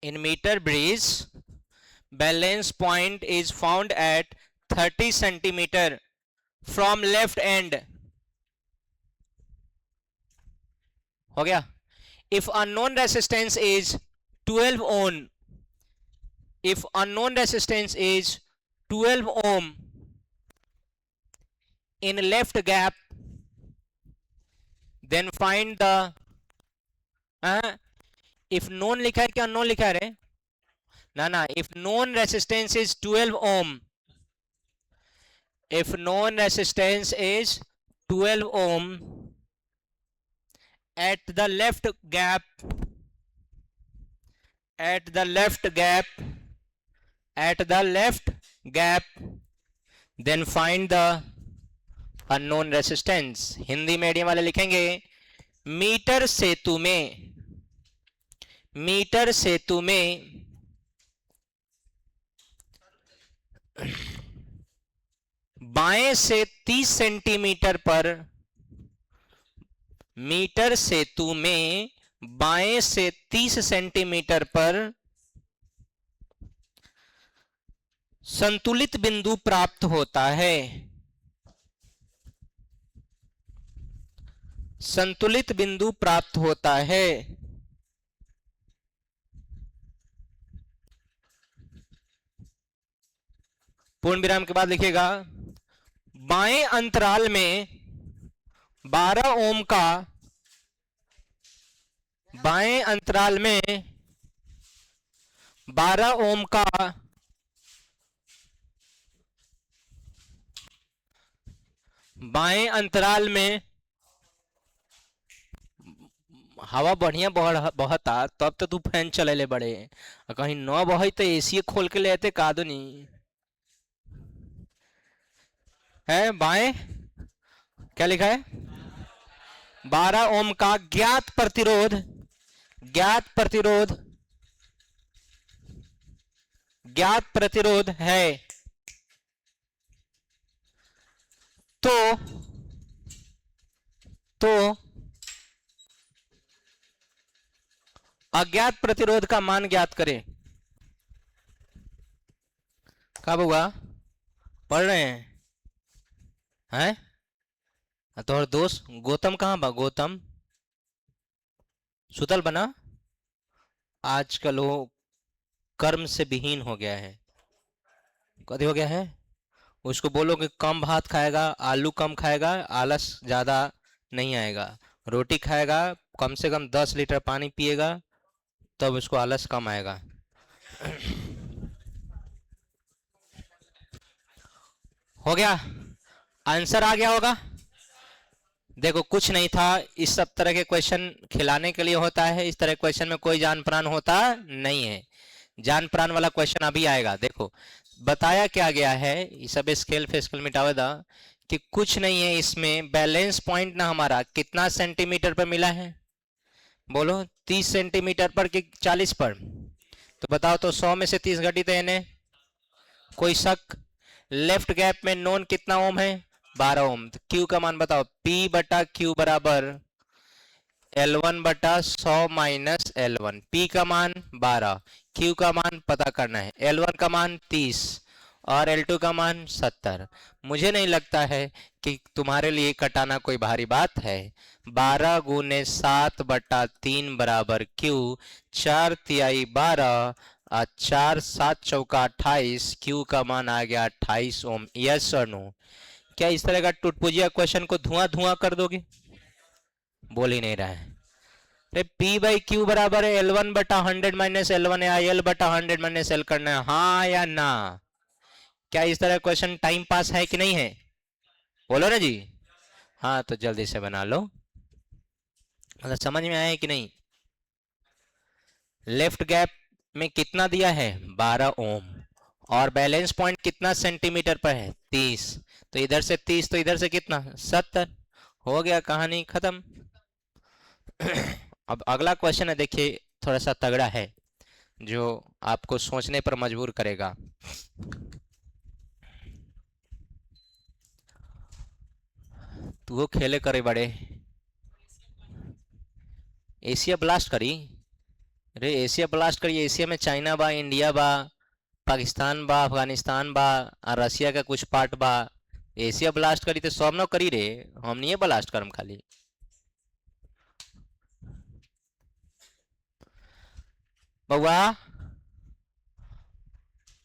In meter bridge, balance point is found at 30 centimeter from left end. हो गया. If unknown resistance is 12 ohm, if unknown resistance is 12 ohm in left gap, then find the if known लिखा है क्या unknown लिखा है रे? ना if known resistance is 12 ohm, if known resistance is 12 ohm at the left gap, at the left gap, at the left gap, then find the unknown resistance. Hindi medium वाले लिखेंगे metre सेतु में, मीटर सेतु में बाएं से 30 सेंटीमीटर पर, metre सेतु में बाएं से 30 सेंटीमीटर पर संतुलित बिंदु प्राप्त होता है. संतुलित बिंदु प्राप्त होता है. पूर्ण विराम के बाद लिखिएगा बाएं अंतराल में 12 ओम का, बाएं अंतराल में 12 ओम का बाएं अंतराल में हवा बढ़िया बहता तब तो तू फैन चले ले बड़े, कहीं न बही तो एसी खोल के ले आते कादो नहीं है. बाएं क्या लिखा है? 12 ओम का ज्ञात प्रतिरोध, ज्ञात प्रतिरोध, ज्ञात प्रतिरोध है. तो अज्ञात प्रतिरोध का मान ज्ञात करें. कब हुआ? पढ़ रहे हैं? तो दोस्त गौतम कहां बा? गौतम सुतल बना, आजकल वो कर्म से विहीन हो गया है. कभी हो गया है? उसको बोलो कि कम भात खाएगा, आलू कम खाएगा, आलस ज्यादा नहीं आएगा. रोटी खाएगा, कम से कम 10 लीटर पानी पिएगा, तब उसको आलस कम आएगा. हो गया? आंसर आ गया होगा. देखो कुछ नहीं था, इस सब तरह के क्वेश्चन खिलाने के लिए होता है. इस तरह क्वेश्चन में कोई जान प्राण होता नहीं है. जान प्राण वाला क्वेश्चन अभी आएगा. देखो बताया क्या गया है, ये सब स्केल फेस्केल मिटावे दा, कि कुछ नहीं है इसमें. बैलेंस पॉइंट ना हमारा कितना सेंटीमीटर पर मिला है? बोलो 30 सेंटीमीटर पर कि 40 पर? तो बताओ तो 100 में से 30 घटी तो इन्हें कोई शक? लेफ्ट गैप में नॉन कितना ओम है? 12 ओम. तो क्यू का मान बताओ. P बटा क्यू बराबर L1 बटा 100 माइनस L1. P का मान 12, Q का मान पता करना है. L1 का मान 30 और L2 का मान 70. मुझे नहीं लगता है कि तुम्हारे लिए कटाना कोई भारी बात है. 12 गुने 7 बटा 3 बराबर Q, 4 तिहाई 12 और 4 7 चौका 28. Q का मान आ गया 28 ओम. यस और नो? क्या इस तरह का टुटपुजिया क्वेश्चन को धुआं धुआं कर दोगे? बोल ही नहीं रहा है. P बाई क्यू बराबर है L1 बटा 100 माइनस L1 या L बटा 100 माइनस L करना है. हाँ या ना? क्या इस तरह क्वेश्चन टाइम पास है कि नहीं है? बोलो ना जी. हाँ तो जल्दी से बना लो. मतलब समझ में आया कि नहीं? लेफ्ट गैप में कितना दिया है? 12 ओम. और बैलेंस पॉइंट कितना सेंटीमीटर पर है? 30. तो इधर से 30 तो इधर से कितना? 70. हो गया, कहानी खत्म. अब अगला क्वेश्चन है, देखिए थोड़ा सा तगड़ा है, जो आपको सोचने पर मजबूर करेगा. तू वो खेले करे बड़े, एशिया ब्लास्ट करी अरे एशिया ब्लास्ट करिए, एशिया में चाइना बा, इंडिया बा, पाकिस्तान बा, अफगानिस्तान बा, और रसिया का कुछ पार्ट बा। एशिया ब्लास्ट करी तो सब न करी रे, हम नहीं ब्लास्ट करम खाली। बउआ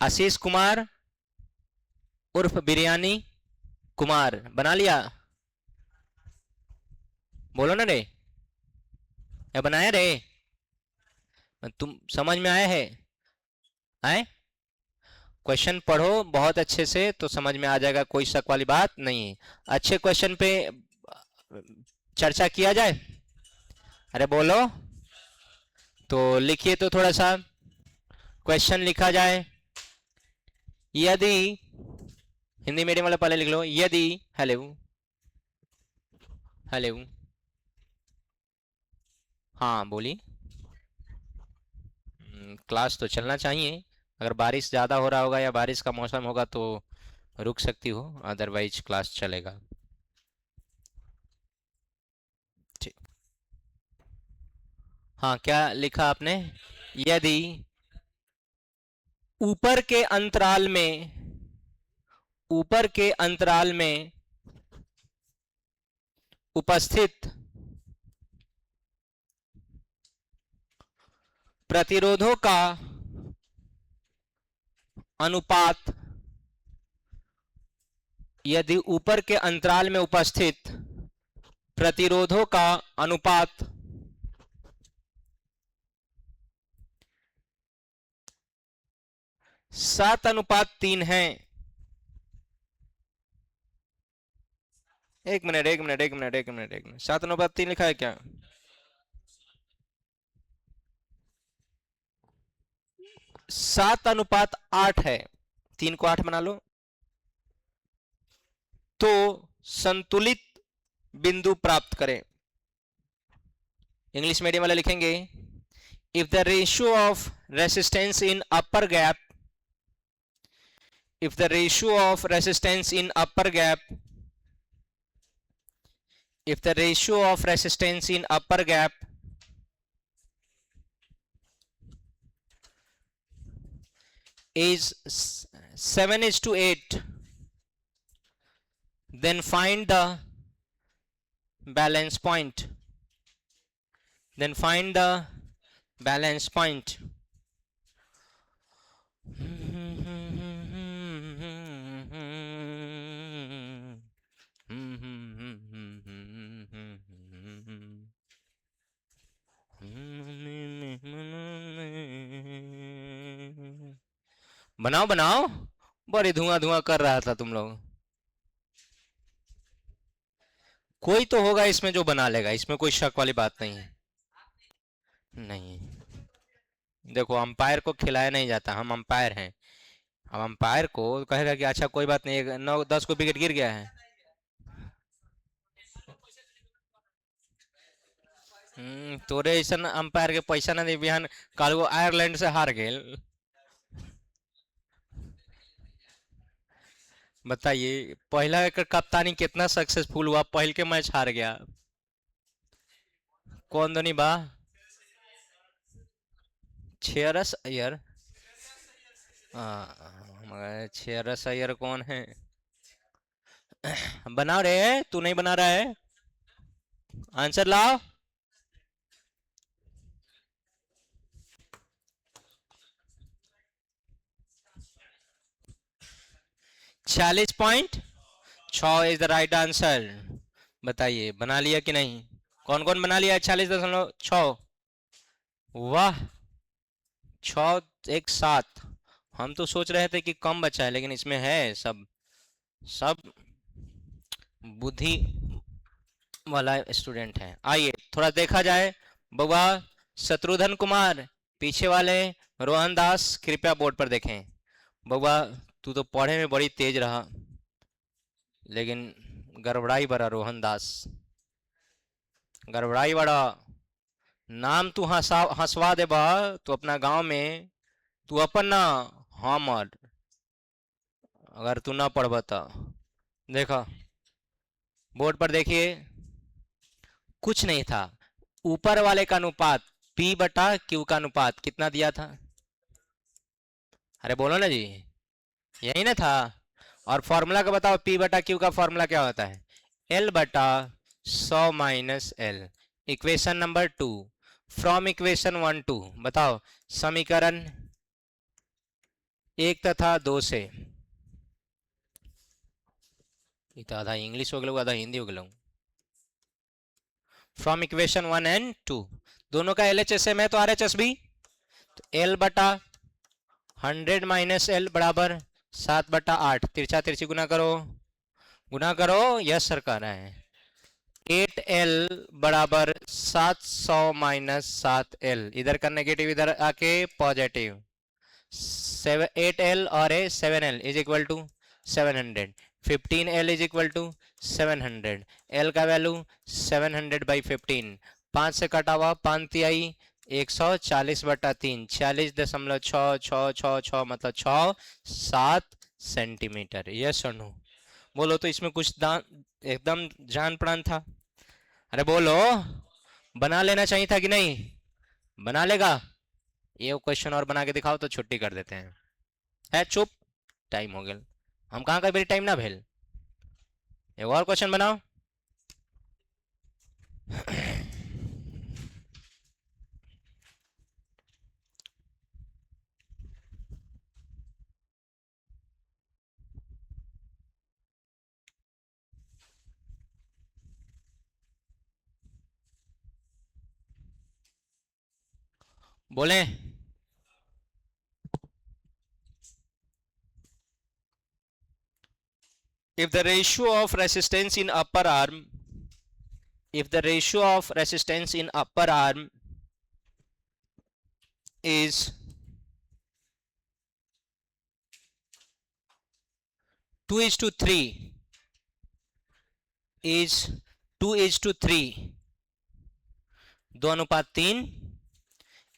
आशीष कुमार उर्फ बिरयानी कुमार बना लिया? बोलो ना रे, या बनाया रे? तुम समझ में आया है? आए? क्वेश्चन पढ़ो बहुत अच्छे से तो समझ में आ जाएगा, कोई शक वाली बात नहीं है। अच्छे क्वेश्चन पे चर्चा किया जाए। अरे बोलो तो लिखिए तो थोड़ा सा क्वेश्चन लिखा जाए। यदि, हिंदी मीडियम वाले पहले लिख लो, यदि, हेलो हेलो, हाँ बोलिए। क्लास तो चलना चाहिए, अगर बारिश ज़्यादा हो रहा होगा या बारिश का मौसम होगा तो रुक सकती हो, अदरवाइज क्लास चलेगा। ठीक, हाँ क्या लिखा आपने? यदि ऊपर के अंतराल में, ऊपर के अंतराल में उपस्थित प्रतिरोधों का अनुपात, यदि ऊपर के अंतराल में उपस्थित प्रतिरोधों का अनुपात 7:3 है। एक मिनट एक मिनट एक मिनट एक मिनट एक मिनट, 7:3 लिखा है क्या? 7:8 है, 3 को 8 बना लो तो संतुलित बिंदु प्राप्त करें। इंग्लिश मीडियम वाले लिखेंगे, if the ratio of resistance in upper gap, if the ratio of resistance in upper gap, if the ratio of resistance in upper gap is 7:8, then find the balance point, then find the balance point. बनाओ बनाओ, बड़े धुआं धुआं कर रहा था तुम लोग। कोई तो होगा इसमें जो बना लेगा, इसमें कोई शक वाली बात नहीं है। नहीं, देखो अंपायर को खिलाया नहीं जाता, हम अंपायर हैं। अब अंपायर को कहेगा कि अच्छा कोई बात नहीं, 9-10 को विकेट गिर गया है, तोरे ऐसा अंपायर के पैसा ना दे, बिहान कल वो आयरलैंड से हार गए। बताइए पहला एकर कप्तानी कितना सक्सेसफुल हुआ, पहल के मैच हार गया। कौन धोनी बा? श्रेयस अय्यर? मगर श्रेयस अय्यर कौन है? बना रहे, तू नहीं बना रहा है, आंसर लाओ। छियालीस point 6 is the right answer. बताइए बना लिया कि नहीं? कौन कौन बना लिया 40.6? वाह, 6-1-7। हम तो सोच रहे थे कि कम बचा है, लेकिन इसमें है सब, सब बुद्धि वाला स्टूडेंट है। आइए थोड़ा देखा जाए। बउआ शत्रुघ्न कुमार, पीछे वाले रोहन दास, कृपया बोर्ड पर देखें। बउआ तू तो पढ़े में बड़ी तेज रहा, लेकिन गड़बड़ाई बड़ा रोहन दास, गड़बड़ाई बड़ा। नाम तू हंसवा दे बा तो अपना गांव में, तू अपन ना हमर, अगर तू ना पढ़ब तो देखो बोर्ड पर देखिए, कुछ नहीं था, ऊपर वाले का अनुपात P बटा Q का अनुपात कितना दिया था? अरे बोलो ना जी, यही ना था। और फॉर्मूला का बताओ, P बटा Q का फॉर्मूला क्या होता है? L बटा 100 minus L. Equation number 2 from equation 1 2 बताओ, समीकरण 1 तथा 2 से, ये तो आधा इंग्लिश हो गया आधा हिंदी हो गया। फ्रॉम इक्वेशन 1 एंड 2 दोनों का LHS है तो RHS भी, तो L बटा 100 माइनस एल बराबर 7 बटा 8, तिरछा तिरछी गुना करो, यस सर कह रहे हैं। 8L बराबर 700 माइनस 7L, इधर का नेगेटिव इधर आके पॉजिटिव, 8L और 7L is equal to 700, 15L is equal to 700, L का वैल्यू 700 बाई 15, 5 से कटा हुआ 5 तिहाई 140 बटा 3, 46.66666 मतलब 7 सेंटीमीटर। यस और नो बोलो तो इसमें कुछ एकदम जान प्राण था। अरे बोलो, बना लेना चाहिए था कि नहीं? बना लेगा? ये क्वेश्चन और बना के दिखाओ तो छुट्टी कर देते हैं। है चुप, टाइम हो गया। हम कहाँ का मेरी टाइम ना भेल। एक और क्वेश्चन बनाओ। बोले if the ratio of resistance in upper arm is 2:3 is 2:3, 2:3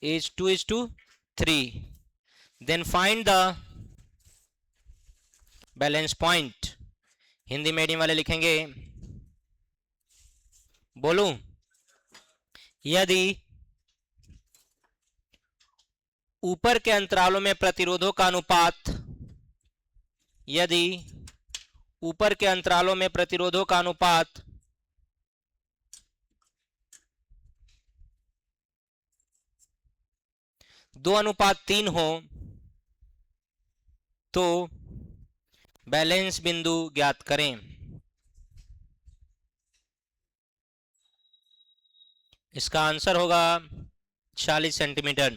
is 2:3, then find the balance point. Hindi medium वाले लिखेंगे, बोलूं, यदि ऊपर के अंतरालों में प्रतिरोधों का अनुपात, यदि ऊपर के अंतरालों में प्रतिरोधों का अनुपात 2:3 हो तो बैलेंस बिंदु ज्ञात करें। इसका आंसर होगा 40 सेंटीमीटर।